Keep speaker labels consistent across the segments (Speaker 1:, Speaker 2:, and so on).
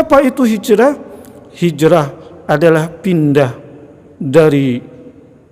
Speaker 1: Apa itu hijrah? Hijrah adalah pindah dari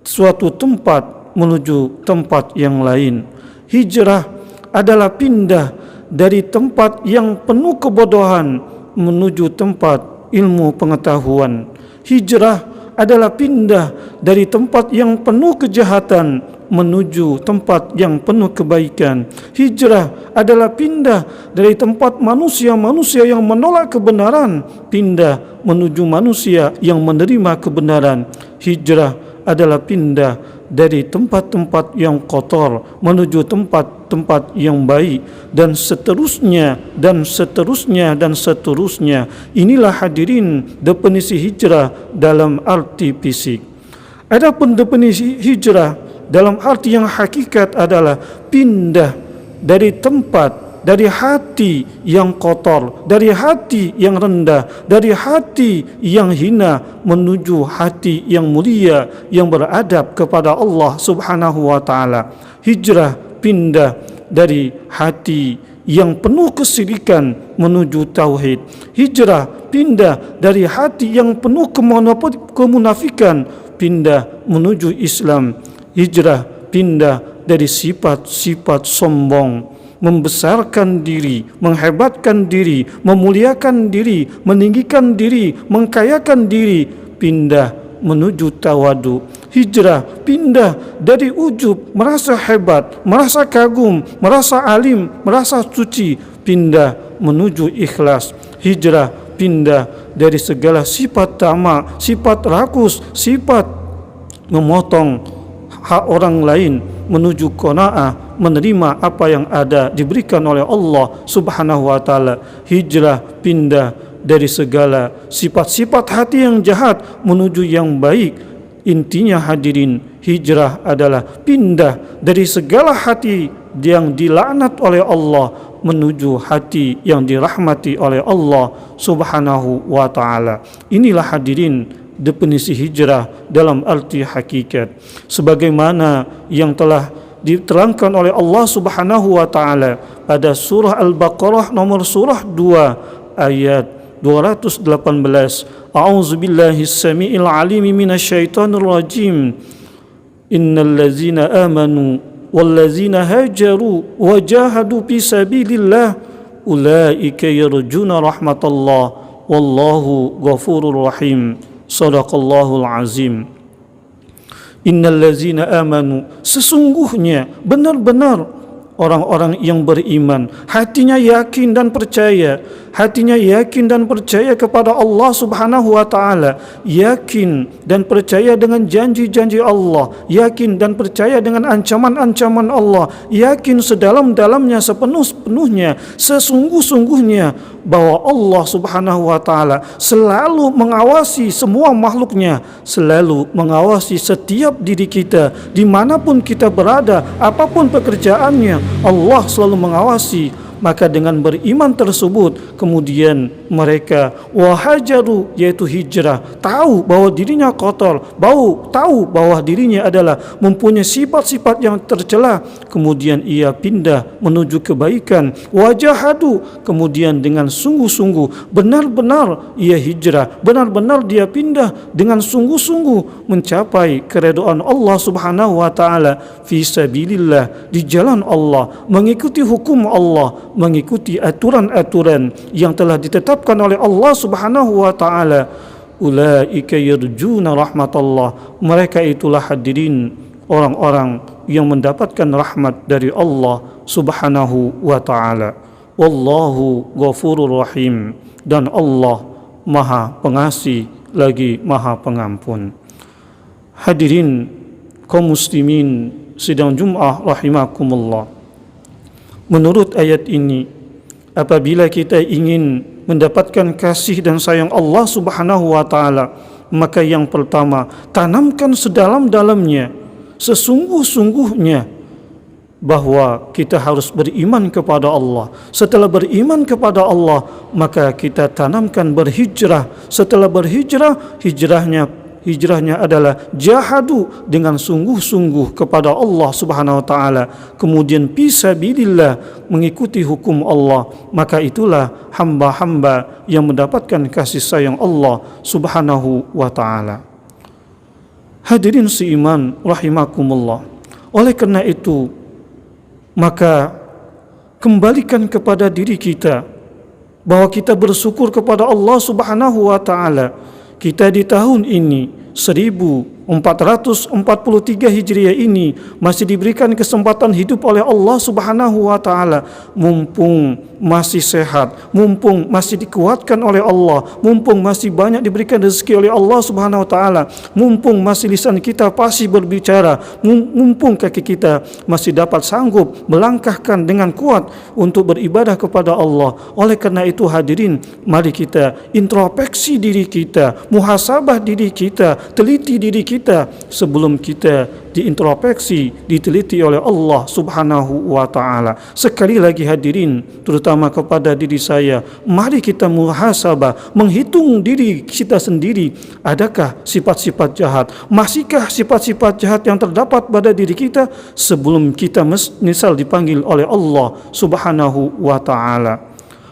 Speaker 1: suatu tempat menuju tempat yang lain. Hijrah adalah pindah dari tempat yang penuh kebodohan menuju tempat ilmu pengetahuan. Hijrah adalah pindah dari tempat yang penuh kejahatan menuju tempat yang penuh kebaikan. Hijrah adalah pindah dari tempat manusia-manusia yang menolak kebenaran, pindah menuju manusia yang menerima kebenaran. Hijrah adalah pindah dari tempat-tempat yang kotor menuju tempat-tempat yang baik, dan seterusnya dan seterusnya dan seterusnya. Inilah hadirin definisi hijrah dalam arti fisik. Adapun definisi hijrah dalam arti yang hakikat adalah pindah dari tempat, dari hati yang kotor, dari hati yang rendah, dari hati yang hina menuju hati yang mulia, yang beradab kepada Allah Subhanahu wa taala. Hijrah pindah dari hati yang penuh kesyirikan menuju tauhid. Hijrah pindah dari hati yang penuh kemunafikan, pindah menuju Islam. Hijrah pindah dari sifat-sifat sombong, membesarkan diri, menghebatkan diri, memuliakan diri, meninggikan diri, mengkayakan diri, pindah menuju tawadu. Hijrah pindah dari ujub, merasa hebat, merasa kagum, merasa alim, merasa suci, pindah menuju ikhlas. Hijrah pindah dari segala sifat tamak, sifat rakus, sifat memotong hak orang lain menuju qanaah, menerima apa yang ada diberikan oleh Allah Subhanahu wa taala. Hijrah pindah dari segala sifat-sifat hati yang jahat menuju yang baik. Intinya hadirin, hijrah adalah pindah dari segala hati yang dilaknat oleh Allah menuju hati yang dirahmati oleh Allah Subhanahu wa taala. Inilah hadirin definisi hijrah dalam arti hakikat, sebagaimana yang telah diterangkan oleh Allah Subhanahu wa taala pada surah Al-Baqarah nomor surah 2 ayat 218. A'udzubillahi as-sami'il 'alimi minasyaitonir rajim. Innal ladzina amanu wal ladzina hajaru wa jahadu fi sabilillah ulaika yarjuna rahmatallah wallahu ghafurur rahim. Sadaqallahul azim. Innal ladzina amanu, sesungguhnya benar-benar orang-orang yang beriman, hatinya yakin dan percaya, hatinya yakin dan percaya kepada Allah Subhanahu wa taala, yakin dan percaya dengan janji-janji Allah, yakin dan percaya dengan ancaman-ancaman Allah, yakin sedalam-dalamnya, sepenuh-penuhnya, sesungguh-sungguhnya bahwa Allah Subhanahu wa taala selalu mengawasi semua makhluknya, selalu mengawasi setiap diri kita dimanapun kita berada, apapun pekerjaannya, Allah selalu mengawasi. Maka dengan beriman tersebut kemudian mereka wahajaru, yaitu hijrah, tahu bahwa dirinya kotor, tahu bahwa dirinya adalah mempunyai sifat-sifat yang tercela, kemudian ia pindah menuju kebaikan. Wajahadu, kemudian dengan sungguh-sungguh benar-benar ia hijrah, benar-benar dia pindah dengan sungguh-sungguh mencapai keridhaan Allah Subhanahu wa taala fi sabilillah, di jalan Allah, mengikuti hukum Allah, mengikuti aturan-aturan yang telah ditetapkan oleh Allah Subhanahu wa taala. Ulaika yarjuna rahmatallah, mereka itulah hadirin orang-orang yang mendapatkan rahmat dari Allah Subhanahu wa taala. Wallahu ghafurur rahim, dan Allah Maha Pengasih lagi Maha Pengampun. Hadirin kaum muslimin sidang Jumat rahimakumullah. Menurut ayat ini, apabila kita ingin mendapatkan kasih dan sayang Allah Subhanahu wa taala, maka yang pertama, tanamkan sedalam-dalamnya, sesungguh-sungguhnya bahwa kita harus beriman kepada Allah. Setelah beriman kepada Allah, maka kita tanamkan berhijrah. Setelah berhijrah, hijrahnya adalah jahadu dengan sungguh-sungguh kepada Allah Subhanahu wa taala, kemudian fisabilillah mengikuti hukum Allah, maka itulah hamba-hamba yang mendapatkan kasih sayang Allah Subhanahu wa taala. Hadirin seiman rahimakumullah. Oleh karena itu, maka kembalikan kepada diri kita bahwa kita bersyukur kepada Allah Subhanahu wa taala. Kita di tahun ini 1443 Hijriah ini masih diberikan kesempatan hidup oleh Allah Subhanahu wa taala, mumpung masih sehat, mumpung masih dikuatkan oleh Allah, mumpung masih banyak diberikan rezeki oleh Allah Subhanahu wa taala, mumpung masih lisan kita fasih berbicara, mumpung kaki kita masih dapat sanggup melangkahkan dengan kuat untuk beribadah kepada Allah. Oleh karena itu hadirin, mari kita introspeksi diri kita, muhasabah diri kita, teliti diri kita sebelum kita diintrospeksi, diteliti oleh Allah Subhanahu wa taala. Sekali lagi hadirin, terutama kepada diri saya, mari kita muhasabah, menghitung diri kita sendiri. Adakah sifat-sifat jahat? Masihkah sifat-sifat jahat yang terdapat pada diri kita sebelum kita misal dipanggil oleh Allah Subhanahu wa taala?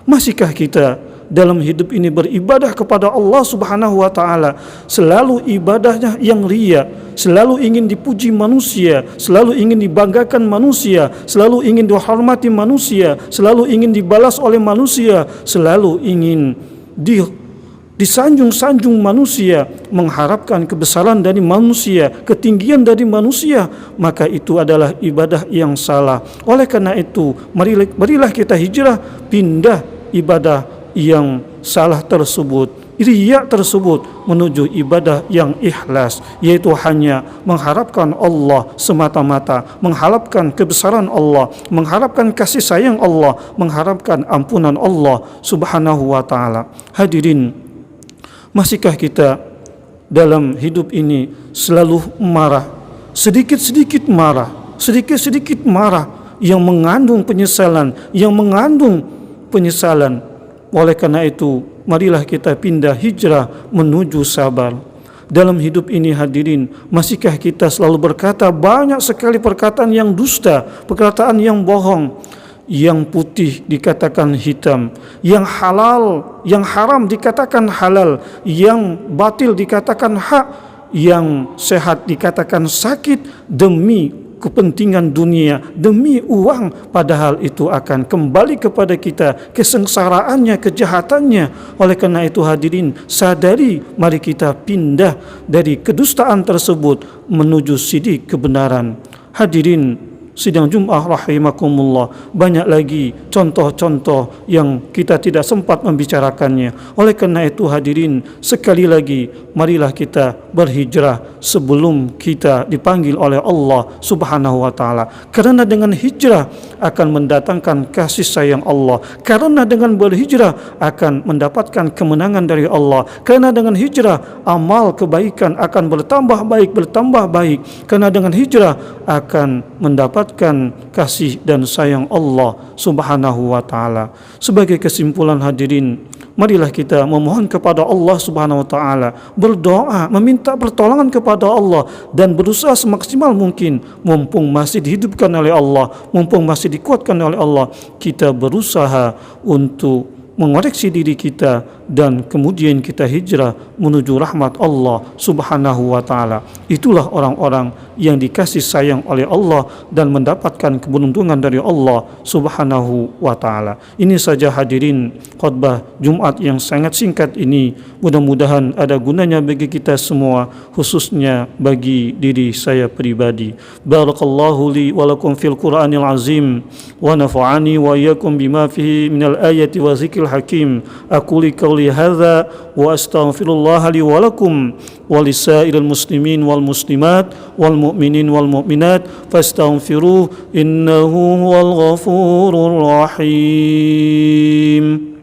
Speaker 1: Masihkah kita dalam hidup ini beribadah kepada Allah Subhanahu wa taala selalu ibadahnya yang riya, selalu ingin dipuji manusia, selalu ingin dibanggakan manusia, selalu ingin dihormati manusia, selalu ingin dibalas oleh manusia, selalu ingin disanjung-sanjung manusia, mengharapkan kebesaran dari manusia, ketinggian dari manusia, maka itu adalah ibadah yang salah. Oleh karena itu, marilah kita hijrah, pindah ibadah yang salah tersebut, riya tersebut, menuju ibadah yang ikhlas, yaitu hanya mengharapkan Allah semata-mata, mengharapkan kebesaran Allah, mengharapkan kasih sayang Allah, mengharapkan ampunan Allah Subhanahu wa taala. Hadirin, masihkah kita dalam hidup ini selalu marah, sedikit-sedikit marah yang mengandung penyesalan, Oleh karena itu, marilah kita pindah hijrah menuju sabar. Dalam hidup ini hadirin, masihkah kita selalu berkata banyak sekali perkataan yang dusta, perkataan yang bohong, yang putih dikatakan hitam, yang halal, yang haram dikatakan halal, yang batil dikatakan hak, yang sehat dikatakan sakit demi kepentingan dunia, demi uang, padahal itu akan kembali kepada kita kesengsaraannya, kejahatannya. Oleh karena itu hadirin, sadari, mari kita pindah dari kedustaan tersebut menuju sidik kebenaran. Hadirin sidang Jumat rahimakumullah, banyak lagi contoh-contoh yang kita tidak sempat membicarakannya. Oleh karena itu hadirin, sekali lagi marilah kita berhijrah sebelum kita dipanggil oleh Allah Subhanahu wa taala. Karena dengan hijrah akan mendatangkan kasih sayang Allah. Karena dengan berhijrah akan mendapatkan kemenangan dari Allah. Karena dengan hijrah amal kebaikan akan bertambah baik. Karena dengan hijrah akan mendapat kasih dan sayang Allah Subhanahu wa taala. Sebagai kesimpulan hadirin, marilah kita memohon kepada Allah Subhanahu wa taala, berdoa, meminta pertolongan kepada Allah dan berusaha semaksimal mungkin, mumpung masih dihidupkan oleh Allah, mumpung masih dikuatkan oleh Allah, kita berusaha untuk mengoreksi diri kita dan kemudian kita hijrah menuju rahmat Allah Subhanahu wa taala. Itulah orang-orang yang dikasih sayang oleh Allah dan mendapatkan keberuntungan dari Allah Subhanahu wa taala. Ini saja hadirin khutbah Jumat yang sangat singkat ini. Mudah-mudahan ada gunanya bagi kita semua, khususnya bagi diri saya pribadi. Barakallahu li wa lakum fil Qur'anil azim wa nafa'ani wa iyyakum bima fihi minal ayati wa zikril hakim. Aqulu qawli hadza wa astaghfirullah li wa lakum wa lisairil muslimin wal muslimat wal mu'minin wal mu'minat fastaghfiruhu innahu huwal ghafurur rahim.